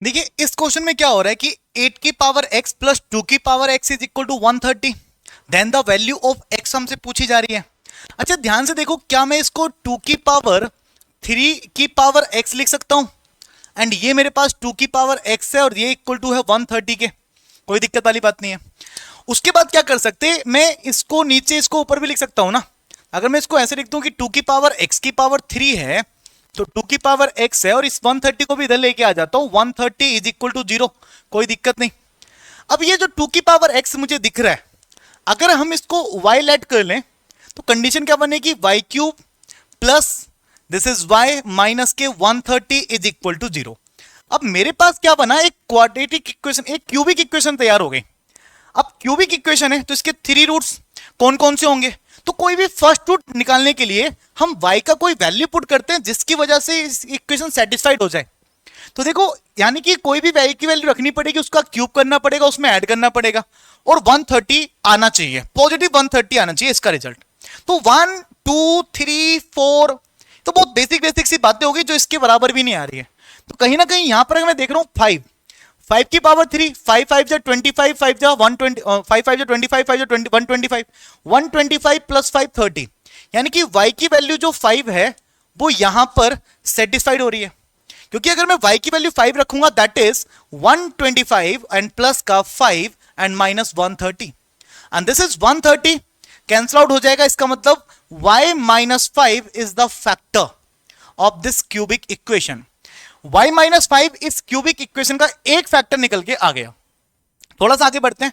देखिए इस क्वेश्चन में क्या हो रहा है कि 8 की पावर x प्लस 2 की power x is equal to 130। Then the value of x हमसे पूछी जा रही है। अच्छा ध्यान से देखो, क्या मैं इसको 2 की पावर 3 की पावर x लिख सकता हूं? एंड ये मेरे पास 2 की पावर x है और ये इक्वल टू है 130 के, कोई दिक्कत वाली बात नहीं है। उसके बाद क्या कर सकते हैं, मैं इसको नीचे इसको ऊपर भी लिख सकता हूं ना। अगर मैं इसको ऐसे लिख दूं कि 2 की पावर x की पावर 3 है तो 2 की पावर x है और इस 130 को भी इधर लेके आ जाता हूं, 130 इज इक्वल टू 0, कोई दिक्कत नहीं। अब ये जो 2 की पावर x मुझे दिख रहा है, अगर हम इसको y लेट कर लें तो कंडीशन क्या बनेगी, y cube plus this is y minus के 130 इज इक्वल टू 0। अब मेरे पास क्या बना, एक क्वाड्रेटिक इक्वेशन, एक क्यूबिक इक्वेशन तैयार हो गई। अब क्यूबिक इक्वेशन है तो इसके 3 रूट्स कौन कौन से होंगे, तो कोई भी फर्स्ट रूट निकालने के लिए हम y का कोई वैल्यू पुट करते हैं जिसकी वजह से इस इक्वेशन सेटिस्फाइड हो जाए। तो देखो यानी कि कोई भी y की वैल्यू रखनी पड़ेगी, उसका क्यूब करना पड़ेगा, उसमें ऐड करना पड़ेगा और 130 आना चाहिए, पॉजिटिव 130 आना चाहिए इसका रिजल्ट। तो 1 2 3 4 तो बहुत बेसिक बेसिक सी बातें होगी जो इसके बराबर भी नहीं आ रही है। तो कहीं ना कहीं यहां पर मैं देख रहा हूं 5 की पावर 3, 5 5 जा 25, 5 जा 120, 5 5 जा 25, 5 जा 125, 125 प्लस 5 30, यानी कि y की वैल्यू जो 5 है वो यहां पर सेटिस्फाइड हो रही है। क्योंकि अगर मैं y की वैल्यू 5 रखूंगा दैट इज 125 एंड प्लस का 5 and minus 130 and this is 130 cancel out हो जाएगा। इसका मतलब y minus 5 is the factor of this cubic equation. y minus 5 इस क्यूबिक इक्वेशन का एक फैक्टर निकल के आ गया। थोड़ा सा आगे बढ़ते हैं।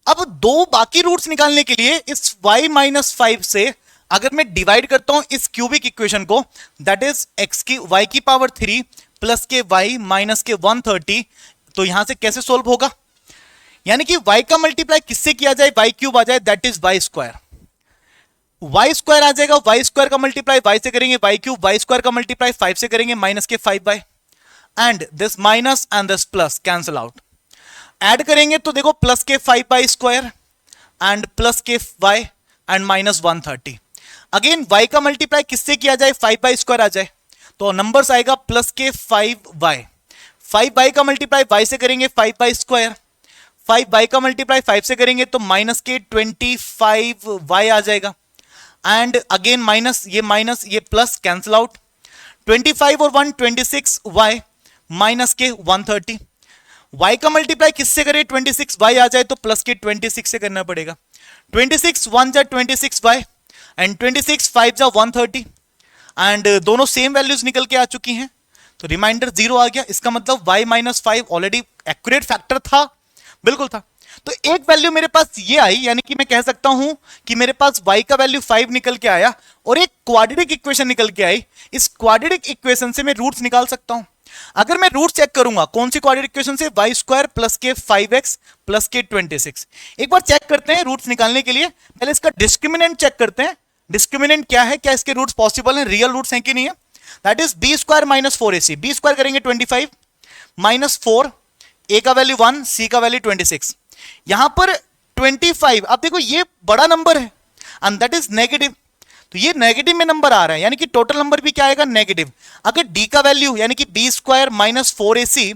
अब दो बाकी रूट्स निकालने के लिए इस y माइनस 5 से अगर मैं डिवाइड करता हूं इस क्यूबिक इक्वेशन को, दैट इज x की y की पावर 3 प्लस के y माइनस के 130, तो यहां से कैसे सोल्व होगा, यानी कि y का मल्टीप्लाई किससे किया जाए, y क्यूब आ जाए, that is y square. y square आ जाएगा, y स्क्वायर का मल्टीप्लाई y से करेंगे y क्यूब, y स्क्वायर का मल्टीप्लाई 5 से करेंगे माइनस के 5y and this minus and this plus cancel out. Add करेंगे तो देखो प्लस के 5y स्क्वायर एंड प्लस के y एंड माइनस 130। अगेन y का मल्टीप्लाई किससे किया जाए, 5y स्क्वायर आ जाए तो नंबर्स आएगा प्लस के 5y, 5y का मल्टीप्लाई y से करेंगे 5y स्क्वायर, 5y का मल्टीप्लाई 5 से करेंगे तो माइनस के 25y आ जाएगा एंड अगेन माइनस ये प्लस कैंसल आउट, 25 और 1 26y माइनस के 130। y का मल्टीप्लाई किससे करें, 26y आ जाए तो प्लस के 26 से करना पड़ेगा, 26 1 जा 26y एंड 26 5 जा 130 एंड दोनों सेम वैल्यूज निकल के आ चुकी हैं तो रिमाइंडर 0 आ गया। इसका मतलब y minus 5 already accurate factor था, बिल्कुल था। तो एक वैल्यू मेरे पास ये आई, यानी कि मैं कह सकता हूं कि मेरे पास y का वैल्यू 5 निकल के आया और एक क्वाड्रेटिक इक्वेशन निकल के आई। इस क्वाड्रेटिक इक्वेशन से मैं रूट्स निकाल सकता हूं। अगर मैं रूट चेक करूंगा कौन सी क्वाड्रेटिक इक्वेशन से, y स्क्वायर प्लस के 5x प्लस के 26। एक बार चेक करते हैं रूट्स निकालने के लिए, पहले इसका डिस्क्रिमिनेंट चेक करते हैं। डिस्क्रिमिनेंट क्या है, क्या इसके रूट्स पॉसिबल हैं, रियल रूट्स हैं कि नहीं है। That is B square minus 4ac, B square करेंगे 25 माइनस 4, a का वैल्यू 1, c का वैल्यू 26। यहां पर 25 अब देखो ये बड़ा नंबर है एंड दैट इज नेगेटिव, तो ये नेगेटिव में नंबर आ रहा है यानी कि टोटल नंबर भी क्या आएगा, नेगेटिव। अगर d का वैल्यू यानी कि बी स्क्वायर माइनस 4ac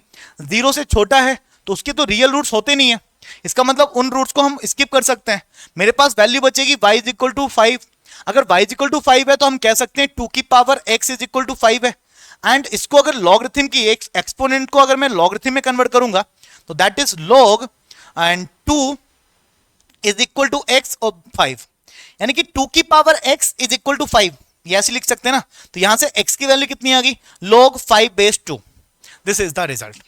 0 से छोटा है तो उसके तो रियल रूट्स होते नहीं है। इसका मतलब उन रूट्स को हम स्किप कर सकते हैं। मेरे पास वैल्यू बचेगी y इज इक्वल टू 5। अगर y इज इक्वल टू 5 है तो हम कह सकते हैं 2 की power x is equal to 5 है एंड इसको अगर लॉगरिथम की एक्सपोनेंट को अगर मैं लॉगरिथम में कन्वर्ट करूंगा तो that is log and 2 is equal to x और 5, यानी कि 2 की power x is equal to 5, ये ऐसे लिख सकते हैं ना। तो यहां से x की वैल्यू कितनी आ गई, log 5 base 2। This is the result.